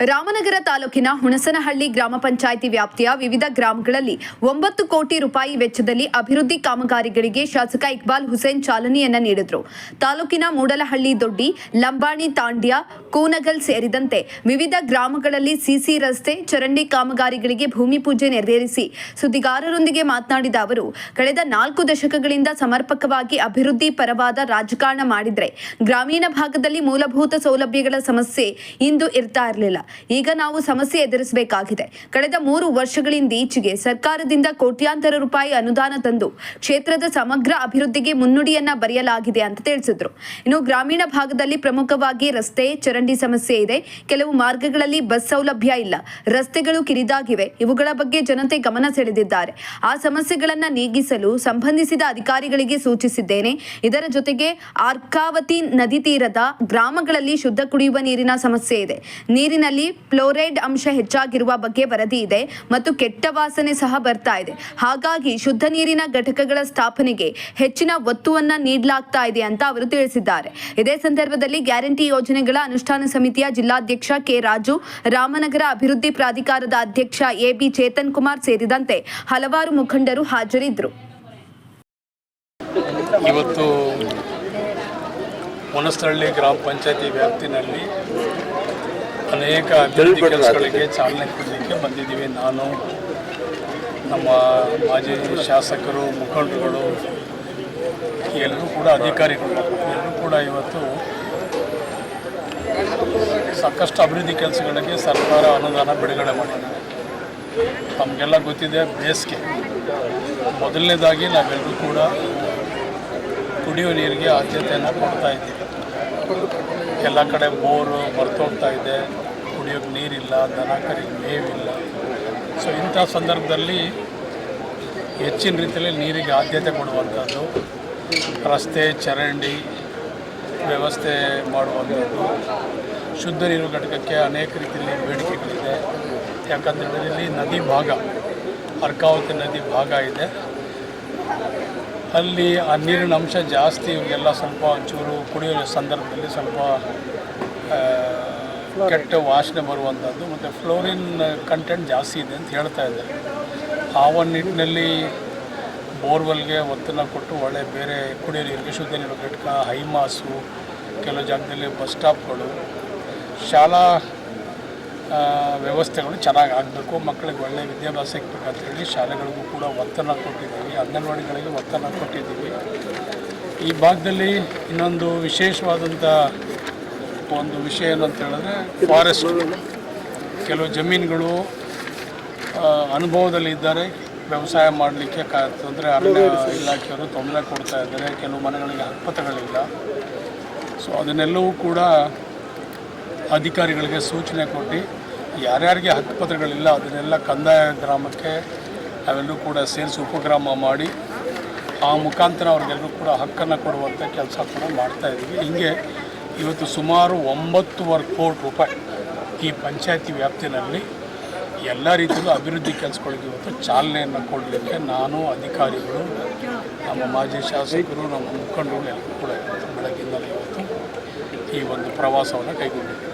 ರಾಮನಗರ ತಾಲೂಕಿನ ಹುಣಸನಹಳ್ಳಿ ಗ್ರಾಮ ಪಂಚಾಯಿತಿ ವ್ಯಾಪ್ತಿಯ ವಿವಿಧ ಗ್ರಾಮಗಳಲ್ಲಿ 9 ಕೋಟಿ ರೂಪಾಯಿ ವೆಚ್ಚದಲ್ಲಿ ಅಭಿವೃದ್ಧಿ ಕಾಮಗಾರಿಗಳಿಗೆ ಶಾಸಕ ಇಕ್ಬಾಲ್ ಹುಸೇನ್ ಚಾಲನೆಯನ್ನ ನೀಡಿದರು. ತಾಲೂಕಿನ ಮೂಡಲಹಳ್ಳಿ ದೊಡ್ಡಿ, ಲಂಬಾಣಿ ತಾಂಡ್ಯ, ಕೂನಗಲ್ ಸೇರಿದಂತೆ ವಿವಿಧ ಗ್ರಾಮಗಳಲ್ಲಿ ಸಿಸಿ ರಸ್ತೆ, ಚರಂಡಿ ಕಾಮಗಾರಿಗಳಿಗೆ ಭೂಮಿ ಪೂಜೆ ನೆರವೇರಿಸಿ ಸುದ್ದಿಗಾರರೊಂದಿಗೆ ಮಾತನಾಡಿದ ಅವರು, ಕಳೆದ 4 ದಶಕಗಳಿಂದ ಸಮರ್ಪಕವಾಗಿ ಅಭಿವೃದ್ಧಿ ಪರವಾದ ರಾಜಕಾರಣ ಮಾಡಿದ್ರೆ ಗ್ರಾಮೀಣ ಭಾಗದಲ್ಲಿ ಮೂಲಭೂತ ಸೌಲಭ್ಯಗಳ ಸಮಸ್ಯೆ ಇಂದು ಇರ್ತಾ ಇರಲಿಲ್ಲ. ಈಗ ನಾವು ಸಮಸ್ಯೆ ಎದುರಿಸಬೇಕಾಗಿದೆ. ಕಳೆದ 3 ವರ್ಷಗಳಿಂದ ಈಚೆಗೆ ಸರ್ಕಾರದಿಂದ ಕೋಟ್ಯಾಂತರ ರೂಪಾಯಿ ಅನುದಾನ ತಂದು ಕ್ಷೇತ್ರದ ಸಮಗ್ರ ಅಭಿವೃದ್ಧಿಗೆ ಮುನ್ನುಡಿಯನ್ನ ಬರೆಯಲಾಗಿದೆ ಅಂತ ತಿಳಿಸಿದ್ರು. ಇನ್ನು ಗ್ರಾಮೀಣ ಭಾಗದಲ್ಲಿ ಪ್ರಮುಖವಾಗಿ ರಸ್ತೆ, ಚರಂಡಿ ಸಮಸ್ಯೆ ಇದೆ. ಕೆಲವು ಮಾರ್ಗಗಳಲ್ಲಿ ಬಸ್ ಸೌಲಭ್ಯ ಇಲ್ಲ, ರಸ್ತೆಗಳು ಕಿರಿದಾಗಿವೆ. ಇವುಗಳ ಬಗ್ಗೆ ಜನತೆ ಗಮನ ಸೆಳೆದಿದ್ದಾರೆ. ಆ ಸಮಸ್ಯೆಗಳನ್ನ ನೀಗಿಸಲು ಸಂಬಂಧಿಸಿದ ಅಧಿಕಾರಿಗಳಿಗೆ ಸೂಚಿಸಿದ್ದೇನೆ. ಇದರ ಜೊತೆಗೆ ಅರ್ಕಾವತಿ ನದಿ ತೀರದ ಗ್ರಾಮಗಳಲ್ಲಿ ಶುದ್ಧ ಕುಡಿಯುವ ನೀರಿನ ಸಮಸ್ಯೆ ಇದೆ. ನೀರಿನಲ್ಲಿ ಫ್ಲೋರೈಡ್ ಅಂಶ ಹೆಚ್ಚಾಗಿರುವ ಬಗ್ಗೆ ವರದಿ ಇದೆ ಮತ್ತು ಕೆಟ್ಟ ವಾಸನೆ ಸಹ ಬರ್ತಾ ಇದೆ. ಹಾಗಾಗಿ ಶುದ್ಧ ನೀರಿನ ಘಟಕಗಳ ಸ್ಥಾಪನೆಗೆ ಹೆಚ್ಚಿನ ಒತ್ತುವನ್ನ ನೀಡಲಾಗ್ತಾ ಇದೆ ಅಂತ ಅವರು ತಿಳಿಸಿದ್ದಾರೆ. ಇದೇ ಸಂದರ್ಭದಲ್ಲಿ ಗ್ಯಾರಂಟಿ ಯೋಜನೆಗಳ ಅನುಷ್ಠಾನ ಸಮಿತಿಯ ಜಿಲ್ಲಾಧ್ಯಕ್ಷ ಕೆ ರಾಜು, ರಾಮನಗರ ಅಭಿವೃದ್ಧಿ ಪ್ರಾಧಿಕಾರದ ಅಧ್ಯಕ್ಷ ಎಬಿ ಚೇತನ್ ಕುಮಾರ್ ಸೇರಿದಂತೆ ಹಲವಾರು ಮುಖಂಡರು ಹಾಜರಿದ್ದರು. ಇವತ್ತು ಹುಣಸನಹಳ್ಳಿ ಗ್ರಾಮ ಪಂಚಾಯತಿ ವ್ಯಾಪ್ತಿನಲ್ಲಿ ಅನೇಕ ಅಭಿವೃದ್ಧಿ ಕೆಲಸಗಳಿಗೆ ಚಾಲನೆ ಕೊಡಲಿಕ್ಕೆ ಬಂದಿದ್ದೀವಿ. ನಾನು, ನಮ್ಮ ಮಾಜಿ ಶಾಸಕರು, ಮುಖಂಡರುಗಳು, ಎಲ್ಲರೂ ಕೂಡ ಅಧಿಕಾರಿಗಳು ಎಲ್ಲರೂ ಕೂಡ ಇವತ್ತು ಸಾಕಷ್ಟು ಅಭಿವೃದ್ಧಿ ಕೆಲಸಗಳಿಗೆ ಸರ್ಕಾರ ಅನುದಾನ ಬಿಡುಗಡೆ ಮಾಡಿದೆ. ನಮಗೆಲ್ಲ ಗೊತ್ತಿದೆ, ಬೇಸಿಗೆ ಮೊದಲನೇದಾಗಿ ನಾವೆಲ್ಲರೂ ಕೂಡ ಕುಡಿಯುವ ನೀರಿಗೆ ಆದ್ಯತೆಯನ್ನು ಕೊಡ್ತಾ ಇದ್ದೀವಿ. ಎಲ್ಲ ಕಡೆ ಬೋರು ಬರ್ತೋಗ್ತಾ ಇದೆ, ಕುಡಿಯೋಕ್ಕೆ ನೀರಿಲ್ಲ, ದನ ಕರಿಗೆ ಮೇವಿಲ್ಲ. ಸೊ ಇಂಥ ಸಂದರ್ಭದಲ್ಲಿ ಹೆಚ್ಚಿನ ರೀತಿಯಲ್ಲಿ ನೀರಿಗೆ ಆದ್ಯತೆ ಕೊಡುವಂಥದ್ದು, ರಸ್ತೆ, ಚರಂಡಿ ವ್ಯವಸ್ಥೆ ಮಾಡುವಂಥದ್ದು, ಶುದ್ಧ ನೀರು ಘಟಕಕ್ಕೆ ಅನೇಕ ರೀತಿಯಲ್ಲಿ ಬೇಡಿಕೆಗಳಿದೆ. ಯಾಕಂದರೆ ಇಲ್ಲಿ ನದಿ ಭಾಗ, ಅರ್ಕಾವತಿ ನದಿ ಭಾಗ ಇದೆ. ಅಲ್ಲಿ ಆ ನೀರಿನ ಅಂಶ ಜಾಸ್ತಿ, ಇವಾಗೆಲ್ಲ ಸ್ವಲ್ಪ ಒಂಚೂರು ಕುಡಿಯೋ ಸಂದರ್ಭದಲ್ಲಿ ಸ್ವಲ್ಪ ಕೆಟ್ಟ ವಾಸನೆ ಬರುವಂಥದ್ದು ಮತ್ತು ಫ್ಲೋರಿನ್ ಕಂಟೆಂಟ್ ಜಾಸ್ತಿ ಇದೆ ಅಂತ ಹೇಳ್ತಾ ಇದ್ದಾರೆ. ಆ ಒಂದು ನಿಟ್ಟಿನಲ್ಲಿ ಬೋರ್ವೆಲ್ಗೆ ಒತ್ತನ್ನು ಕೊಟ್ಟು ಒಳ್ಳೆ ಬೇರೆ ಕುಡಿಯೋ ನೀರಿಗೆ ಶುದ್ಧ ನೀರು ಘಟಕ, ಹೈಮಾಸು, ಕೆಲವು ಜಾಗದಲ್ಲಿ ಬಸ್ ಸ್ಟಾಪ್ಗಳು, ಶಾಲಾ ವ್ಯವಸ್ಥೆಗಳು ಚೆನ್ನಾಗಿ ಆಗಬೇಕು, ಮಕ್ಕಳಿಗೆ ಒಳ್ಳೆಯ ವಿದ್ಯಾಭ್ಯಾಸ ಸಿಗಬೇಕಂತ ಹೇಳಿ ಶಾಲೆಗಳಿಗೂ ಕೂಡ ಒತ್ತನ್ನು ಕೊಟ್ಟಿದ್ದೀವಿ, ಅಂಗನವಾಡಿಗಳಿಗೆ ಒತ್ತನ್ನು ಕೊಟ್ಟಿದ್ದೀವಿ. ಈ ಭಾಗದಲ್ಲಿ ಇನ್ನೊಂದು ವಿಶೇಷವಾದಂಥ ಒಂದು ವಿಷಯ ಏನಂತ ಹೇಳಿದ್ರೆ, ಫಾರೆಸ್ಟ್ ಕೆಲವು ಜಮೀನುಗಳು ಅನುಭವದಲ್ಲಿ ಇದ್ದಾರೆ, ವ್ಯವಸಾಯ ಮಾಡಲಿಕ್ಕೆ ತೊಂದರೆ, ಅರಣ್ಯ ಇಲಾಖೆಯವರು ತೊಂದರೆ ಕೊಡ್ತಾ ಇದ್ದಾರೆ. ಕೆಲವು ಮನೆಗಳಿಗೆ ಹಕ್ಕುಪತ್ರಗಳಿಲ್ಲ. ಸೊ ಅದನ್ನೆಲ್ಲವೂ ಕೂಡ ಅಧಿಕಾರಿಗಳಿಗೆ ಸೂಚನೆ ಕೊಟ್ಟು ಯಾರ್ಯಾರಿಗೆ ಹಕ್ಕುಪತ್ರಗಳಿಲ್ಲ ಅದನ್ನೆಲ್ಲ ಕಂದಾಯ ಗ್ರಾಮಕ್ಕೆ ಅವೆಲ್ಲೂ ಕೂಡ ಸೇರಿಸಿ ಉಪಗ್ರಾಮ ಮಾಡಿ ಆ ಮುಖಾಂತರ ಅವ್ರಿಗೆಲ್ಲರೂ ಕೂಡ ಹಕ್ಕನ್ನು ಕೊಡುವಂಥ ಕೆಲಸ ಕೂಡ ಮಾಡ್ತಾಯಿದ್ದೀವಿ. ಹೀಗೆ ಇವತ್ತು ಸುಮಾರು 9.25 ಕೋಟಿ ರೂಪಾಯಿ ಈ ಪಂಚಾಯತಿ ವ್ಯಾಪ್ತಿನಲ್ಲಿ ಎಲ್ಲ ರೀತಿಯಲ್ಲೂ ಅಭಿವೃದ್ಧಿ ಕೆಲಸಗಳಿಗೆ ಇವತ್ತು ಚಾಲನೆಯನ್ನು ಕೊಡಲಿಕ್ಕೆ ನಾನು, ಅಧಿಕಾರಿಗಳು, ನಮ್ಮ ಮಾಜಿ ಶಾಸಕರು, ನಮ್ಮ ಮುಖಂಡರು ಎಲ್ಲರೂ ಕೂಡ ಬೆಳಗ್ಗಿಂದಲೇ ಇವತ್ತು ಈ ಒಂದು ಪ್ರವಾಸವನ್ನು ಕೈಗೊಂಡಿದ್ದೀವಿ.